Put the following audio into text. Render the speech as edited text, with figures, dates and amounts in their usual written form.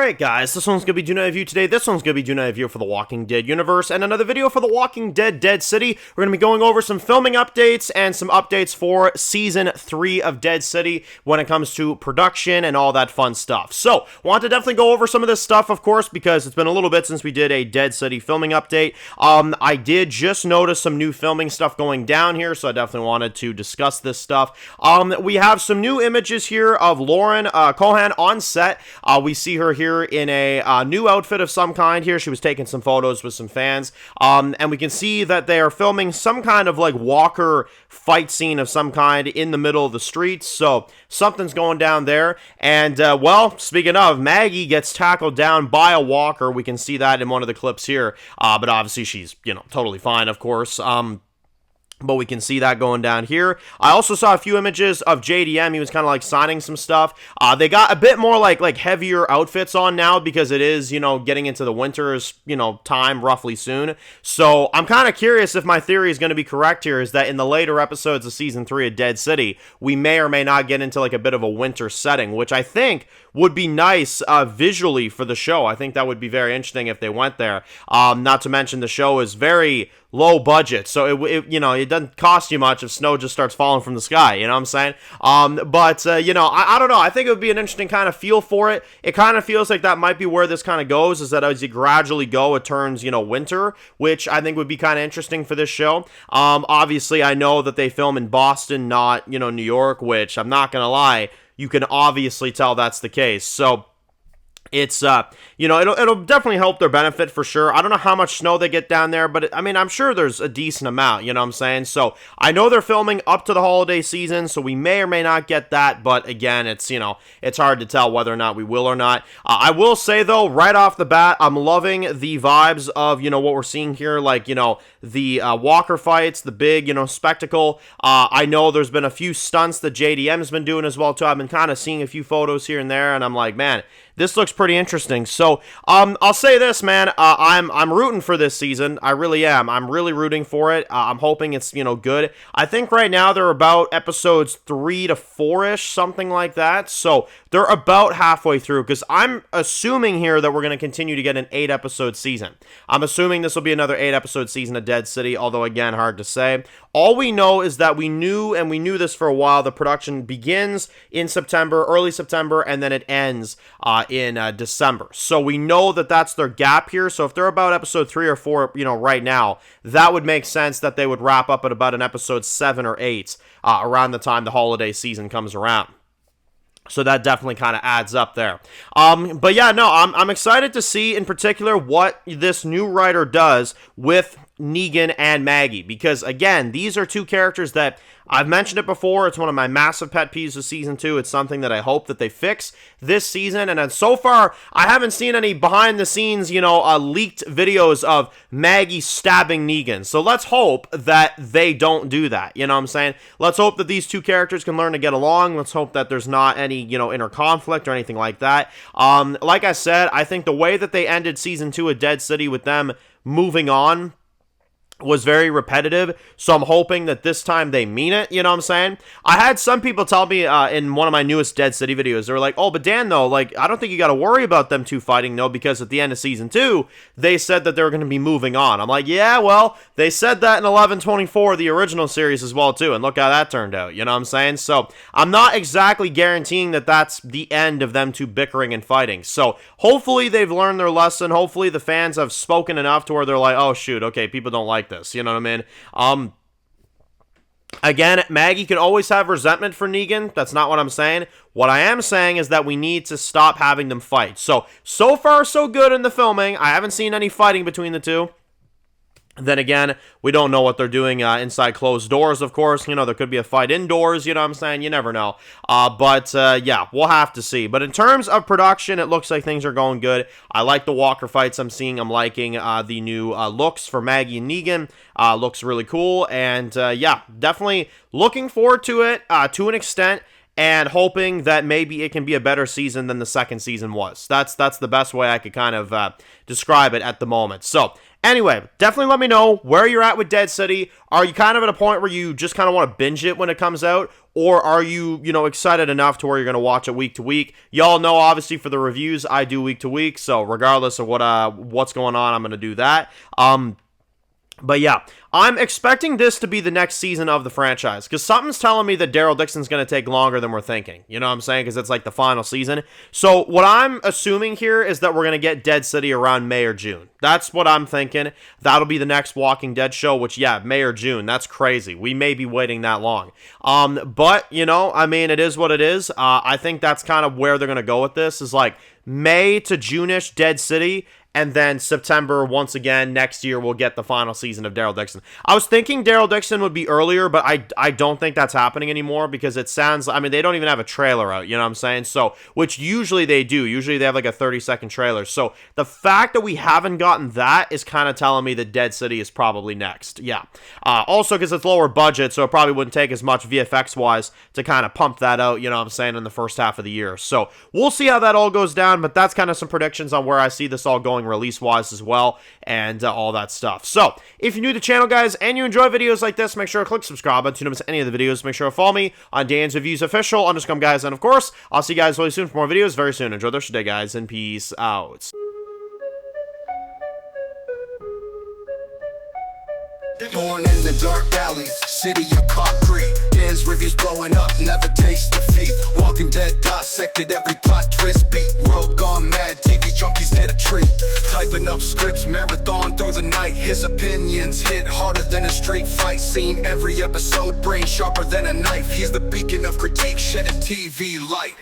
Alright guys, this one's going to be doing a review today, this one's going to be doing a review for the Walking Dead universe, and another video for the Walking Dead Dead City. We're going to be going over some filming updates and some updates for Season 3 of Dead City when it comes to production and all that fun stuff. So, want to definitely go over some of this stuff, of course, because it's been a little bit since we did a Dead City filming update. I did just notice some new filming stuff going down here, so I definitely wanted to discuss this stuff. We have some new images here of Lauren Cohan on set. We see her here in a new outfit of some kind here. She was taking some photos with some fans, and we can see that they are filming some kind of like walker fight scene of some kind in the middle of the streets, so something's going down there. And well, speaking of, Maggie gets tackled down by a walker. We can see that in one of the clips here, but obviously she's, totally fine, of course. But we can see that going down here. I also saw a few images of JDM. He was kind of like signing some stuff. They got a bit more like heavier outfits on now because it is, getting into the winter's, time roughly soon. So I'm kind of curious if my theory is going to be correct here, is that in the later episodes of Season 3 of Dead City, we may or may not get into like a bit of a winter setting, which I think would be nice visually for the show. I think that would be very interesting if they went there. Not to mention the show is very low budget, so it doesn't cost you much if snow just starts falling from the sky, you know what I'm saying? I don't know, I think it would be an interesting kind of feel for it. It kind of feels like that might be where this kind of goes, is that as you gradually go, it turns, winter, which I think would be kind of interesting for this show. Obviously, I know that they film in Boston, not, New York, which I'm not gonna lie, you can obviously tell that's the case, so it's, it'll definitely help their benefit for sure. I don't know how much snow they get down there, but I'm sure there's a decent amount, you know what I'm saying? So I know they're filming up to the holiday season, so we may or may not get that, but again, it's hard to tell whether or not we will or not. I will say though, right off the bat, I'm loving the vibes of, what we're seeing here, like, the walker fights, the big, spectacle. I know there's been a few stunts that JDM's been doing as well too. I've been kind of seeing a few photos here and there, and I'm like, man, this looks pretty interesting. So, I'll say this, man. I'm rooting for this season. I really am. I'm really rooting for it. I'm hoping it's, good. I think right now they're about episodes 3 to 4-ish, something like that. So, they're about halfway through, because I'm assuming here that we're going to continue to get an 8-episode season. I'm assuming this will be another 8-episode season of Dead City, although, again, hard to say. All we know is that we knew this for a while. The production begins in September, early September, and then it ends in December. So we know that that's their gap here. So if they're about episode 3 or 4, right now, that would make sense that they would wrap up at about an episode 7 or 8 around the time the holiday season comes around. So that definitely kind of adds up there. But yeah, no, I'm excited to see in particular what this new writer does with Negan and Maggie, because again, these are two characters that I've mentioned it before. It's one of my massive pet peeves of Season 2. It's something that I hope that they fix this season. And so far, I haven't seen any behind-the-scenes, leaked videos of Maggie stabbing Negan. So let's hope that they don't do that. You know what I'm saying? Let's hope that these two characters can learn to get along. Let's hope that there's not any, inner conflict or anything like that. Like I said, I think the way that they ended Season 2 of Dead City with them moving on was very repetitive, so I'm hoping that this time they mean it, you know what I'm saying? I had some people tell me in one of my newest Dead City videos, they were like, oh, but Dan, though, like, I don't think you gotta worry about them two fighting, though, because at the end of Season 2, they said that they were gonna be moving on. I'm like, yeah, well, they said that in 11/24, the original series as well, too, and look how that turned out, you know what I'm saying? So, I'm not exactly guaranteeing that that's the end of them two bickering and fighting, so hopefully they've learned their lesson. Hopefully the fans have spoken enough to where they're like, oh, shoot, okay, people don't like this, you know what I mean? Again, Maggie can always have resentment for Negan. That's not what I'm saying. What I am saying is that we need to stop having them fight. So far, so good in the filming. I haven't seen any fighting between the two. Then again, we don't know what they're doing inside closed doors, of course. There could be a fight indoors, you know what I'm saying? You never know. Yeah, we'll have to see. But in terms of production, it looks like things are going good. I like the walker fights I'm seeing. I'm liking the new looks for Maggie and Negan. Looks really cool. And yeah, definitely looking forward to it to an extent, and hoping that maybe it can be a better season than the second season was. That's the best way I could kind of describe it at the moment. So, Anyway, definitely let me know where you're at with Dead City. Are you kind of at a point where you just kind of want to binge it when it comes out? Or are you, excited enough to where you're going to watch it week to week? Y'all know, obviously, for the reviews, I do week to week. So regardless of what's going on, I'm going to do that. But yeah, I'm expecting this to be the next season of the franchise, because something's telling me that Daryl Dixon's going to take longer than we're thinking. You know what I'm saying? Because it's like the final season. So what I'm assuming here is that we're going to get Dead City around May or June. That's what I'm thinking. That'll be the next Walking Dead show, which, yeah, May or June. That's crazy. We may be waiting that long. But, it is what it is. I think that's kind of where they're going to go with this, is like May to June-ish Dead City, and then September, once again, next year, we'll get the final season of Daryl Dixon. I was thinking Daryl Dixon would be earlier, but I don't think that's happening anymore, because it sounds, they don't even have a trailer out, you know what I'm saying? So, which usually they do. Usually they have like a 30-second trailer. So, the fact that we haven't gotten that is kind of telling me that Dead City is probably next. Yeah. Also, because it's lower budget, so it probably wouldn't take as much VFX-wise to kind of pump that out, you know what I'm saying, in the first half of the year. So, we'll see how that all goes down, but that's kind of some predictions on where I see this all going release-wise as well, and all that stuff. So, if you're new to the channel, guys, and you enjoy videos like this, make sure to click subscribe button to not miss any of the videos. Make sure to follow me on Dan's Reviews Official, _ guys, and of course, I'll see you guys really soon for more videos very soon. Enjoy the rest of your day, guys, and peace out. Born in the dark alleys, city of concrete. Dan's reviews blowing up, never taste defeat. Walking Dead dissected every plot twist beat. World gone mad, TV junkies hit a treat. Typing up scripts, marathon through the night. His opinions hit harder than a street fight scene. Every episode, brain sharper than a knife. He's the beacon of critique, shedding TV light.